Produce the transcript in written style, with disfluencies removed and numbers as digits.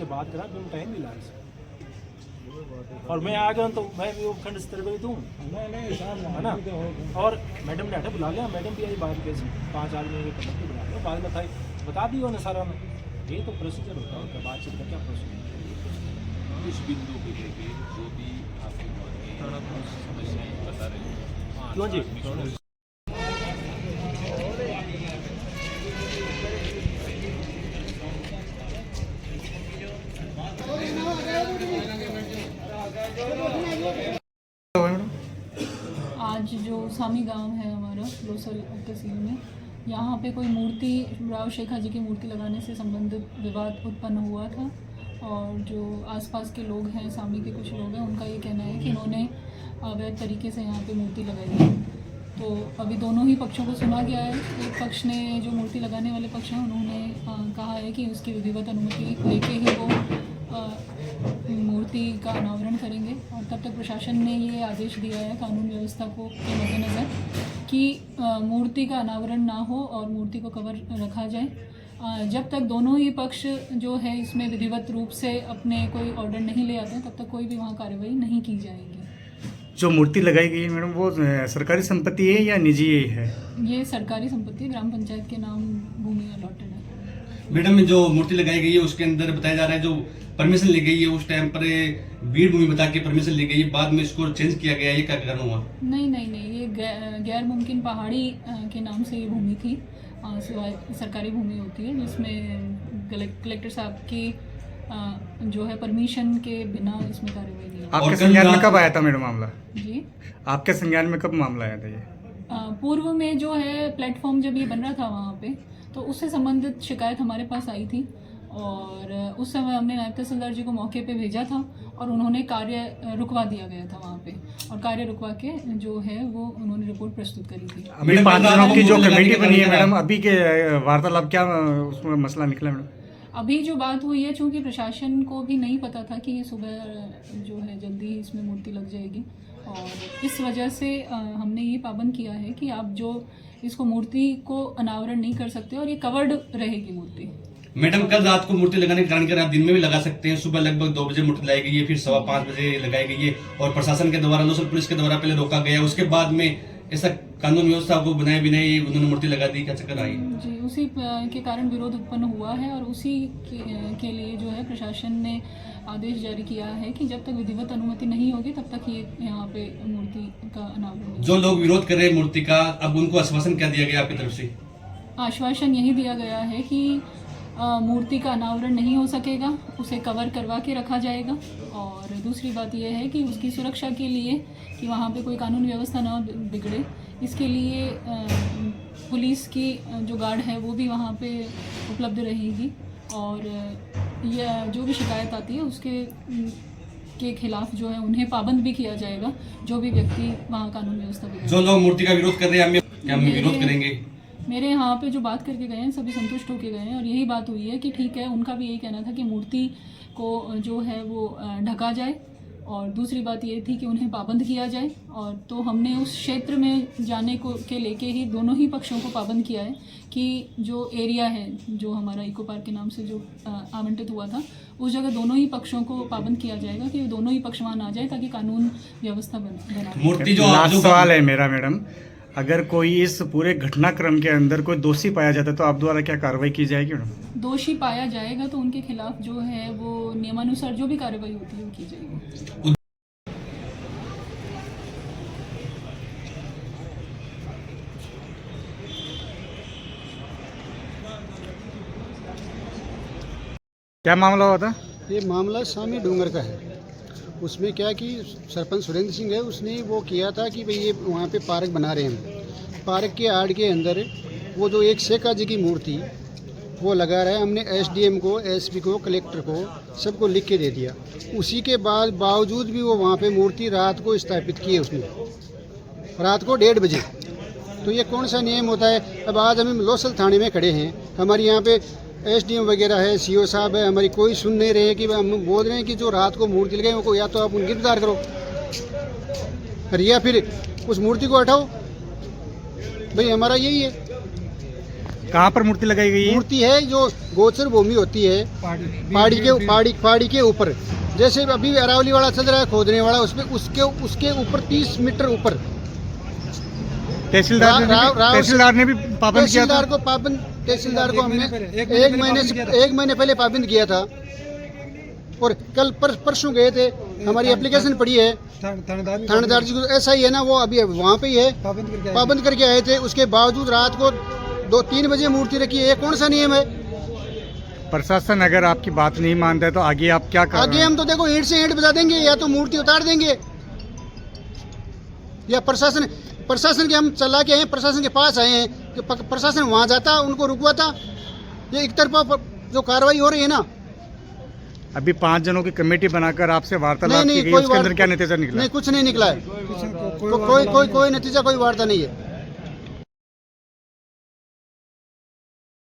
से बात करा, बिन टाइम भी ला इसे। और मैं आ गया तो मैं भी वो खंड स्तर पर दूँ है ना। और मैडम ने हटा बुला लिया, मैडम भी आई बात कैसे 5 आदमी के पकड़ के बुला लिया, बाद में था बता दिया उन्हें सारा में। ये तो प्रोसीजर होता है, बातचीत का क्या प्रोसीजर। इस बिंदु को लेके जो भी आपकी समस्याएं बता रहे हैं क्यों जी। आज जो सामी गांव है हमारा लोसल तहसील में, यहाँ पे कोई मूर्ति राव शेखा जी की मूर्ति लगाने से संबंधित विवाद उत्पन्न हुआ था। और जो आसपास के लोग हैं, सामी के कुछ लोग हैं, उनका ये कहना है कि इन्होंने अवैध तरीके से यहाँ पे मूर्ति लगाई है। तो अभी दोनों ही पक्षों को सुना गया है। एक पक्ष ने, जो मूर्ति लगाने वाले पक्ष हैं, उन्होंने कहा है कि उसकी विधिवत अनुमति लेके ही वो मूर्ति का अनावरण करेंगे। और तब तक प्रशासन ने ये आदेश दिया है कानून व्यवस्था को के मद्देनज़र कि मूर्ति का अनावरण ना हो और मूर्ति को कवर रखा जाए। जब तक दोनों ही पक्ष जो है इसमें विधिवत रूप से अपने कोई ऑर्डर नहीं ले आते हैं, तब तक कोई भी वहाँ कार्रवाई नहीं की जाएगी। जो मूर्ति लगाई गई है मैडम, वो सरकारी संपत्ति है या निजी है? ये सरकारी संपत्ति, ग्राम पंचायत के नाम भूमि अलॉटेड है। मैडम, जो मूर्ति लगाई गई है उसके अंदर बताया जा रहा है जो परमिशन ली गई है उस टाइम पर बीड़ भूमि बता के परमिशन ली गई है, बाद में इसको चेंज किया गया, ये क्या कारण हुआ? नहीं, ये गैर मुमकिन पहाड़ी के नाम से ये भूमि थी। सरकारी भूमि होती है जिसमें कलेक्टर साहब की जो है परमिशन के बिना इसमें कार्रवाई नहीं होती। आपके संज्ञान में कब आया था मैडम मामला? जी, आपके संज्ञान में कब मामला आया था ये? पूर्व में जो है प्लेटफॉर्म जब ये बन रहा था वहाँ पे, तो उससे संबंधित शिकायत हमारे पास आई थी। और उस समय हमने नायब तहसीलदार जी को मौके पे भेजा था और उन्होंने कार्य रुकवा दिया गया था वहाँ पे। और कार्य रुकवा के जो है वो उन्होंने रिपोर्ट प्रस्तुत करी थी। अभी 5 जनों की जो कमेटी बनी है मैडम, अभी के वार्तालाप क्या उसमें मसला निकला मैडम? अभी जो बात हुई है, चूँकि प्रशासन को भी नहीं पता था कि ये सुबह जो है जल्दी ही इसमें मूर्ति लग जाएगी, और इस वजह से हमने ये पाबंद किया है कि आप जो इसको मूर्ति को अनावरण नहीं कर सकते और ये कवर्ड रहेगी मूर्ति। मैडम, कल रात को मूर्ति लगाने के कारण कर आप दिन में भी लगा सकते हैं। सुबह लगभग 2 बजे मूर्ति लगाई गई है, फिर 5:15 बजे लगाई गई है और प्रशासन के द्वारा, लोकल पुलिस के द्वारा पहले रोका गया, उसके बाद में ऐसा कानून व्यवस्था को बनाए बिना ही उन्होंने मूर्ति लगा दी। क्या चक्कर आई? जी, उसी के कारण विरोध उत्पन्न हुआ है और उसी के लिए जो है प्रशासन ने आदेश जारी किया है कि जब तक विधिवत अनुमति नहीं होगी तब तक ये यहाँ पे मूर्ति का अनावरण। जो लोग विरोध कर रहे हैं मूर्ति का, अब उनको आश्वासन क्या दिया गया आपकी तरफ से? आश्वासन यही दिया गया है कि मूर्ति का अनावरण नहीं हो सकेगा, उसे कवर करवा के रखा जाएगा। और दूसरी बात यह है कि उसकी सुरक्षा के लिए कि वहाँ पे कोई कानून व्यवस्था ना बिगड़े, इसके लिए पुलिस की जो गार्ड है वो भी वहाँ पे उपलब्ध रहेगी। और यह जो भी शिकायत आती है उसके के खिलाफ जो है उन्हें पाबंद भी किया जाएगा, जो भी व्यक्ति वहाँ कानून व्यवस्था बिगड़े। जो लोग मूर्ति का विरोध कर रहे हैं, हम विरोध करेंगे। मेरे यहाँ पे जो बात करके गए हैं सभी संतुष्ट होके गए हैं और यही बात हुई है कि ठीक है, उनका भी यही कहना था कि मूर्ति को जो है वो ढका जाए। और दूसरी बात ये थी कि उन्हें पाबंद किया जाए। और तो हमने उस क्षेत्र में जाने को के लेके ही दोनों ही पक्षों को पाबंद किया है कि जो एरिया है, जो हमारा इको पार्क के नाम से जो आवंटित हुआ था, उस जगह दोनों ही पक्षों को पाबंद किया जाएगा कि दोनों ही पक्ष वहाँ आ जाए ताकि कानून व्यवस्था बना। मूर्ति जो सवाल है मेरा मैडम, अगर कोई इस पूरे घटनाक्रम के अंदर कोई दोषी पाया जाता है तो आप द्वारा क्या कार्रवाई की जाएगी मैडम? दोषी पाया जाएगा तो उनके खिलाफ जो है वो नियमानुसार जो भी कार्रवाई होती है वो की जाएगी। क्या मामला हुआ था? ये मामला सामी डूंगर का है। उसमें क्या कि सरपंच सुरेंद्र सिंह है, उसने वो किया था कि भाई ये वहाँ पे पार्क बना रहे हैं, पार्क के आड़ के अंदर वो जो एक शेखा जी की मूर्ति वो लगा रहा है। हमने एसडीएम को, एसपी को, कलेक्टर को सबको लिख के दे दिया। उसी के बावजूद भी वो वहाँ पे मूर्ति रात को स्थापित की है उसने, रात को 1:30 बजे। तो ये कौन सा नियम होता है? अब आज हम लोसल थाने में खड़े हैं, हमारे यहाँ पे एसडीएम वगैरह है, सीओ साहब है, हमारी कोई सुन नहीं रहे कि हम बोल रहे हैं कि जो रात को मूर्ति लगाए उनको या तो आप उनको गिरफ्तार करो या फिर उस मूर्ति को हटाओ। भाई हमारा यही है। कहाँ पर मूर्ति लगाई गई है? मूर्ति है जो गोचर भूमि होती है पहाड़ी के ऊपर, जैसे अभी अरावली वाला चल रहा है खोदने वाला, उसमें उसके ऊपर 30 मीटर ऊपर। तहसीलदार ने भी पाबंद किया था। तहसीलदार को हमने एक महीने पहले पाबंद किया था, और कल परसों गए थे, हमारी एप्लीकेशन पड़ी है थानेदार जी को। ऐसा ही है ना, वो अभी वहाँ पे ही है, पाबंद करके आए थे। उसके बावजूद रात को 2-3 बजे मूर्ति रखी है। ये कौन सा नियम है? प्रशासन अगर आपकी बात नहीं मानता है तो आगे आप क्या करें? आगे हम तो देखो ईंट से ईंट बजा देंगे, या तो मूर्ति उतार देंगे, या प्रशासन के हम चला के आए, प्रशासन के पास आए हैं कि प्रशासन वहाँ जाता, उनको रुकवाता। ये एक तरफा जो कार्रवाई हो रही है ना। अभी 5 जनों की कमेटी बनाकर आपसे वार्तालाप की गई, उसके अंदर क्या नतीजा निकला? नहीं, कुछ नहीं निकला है। कोई नतीजा, कोई वार्ता नहीं है।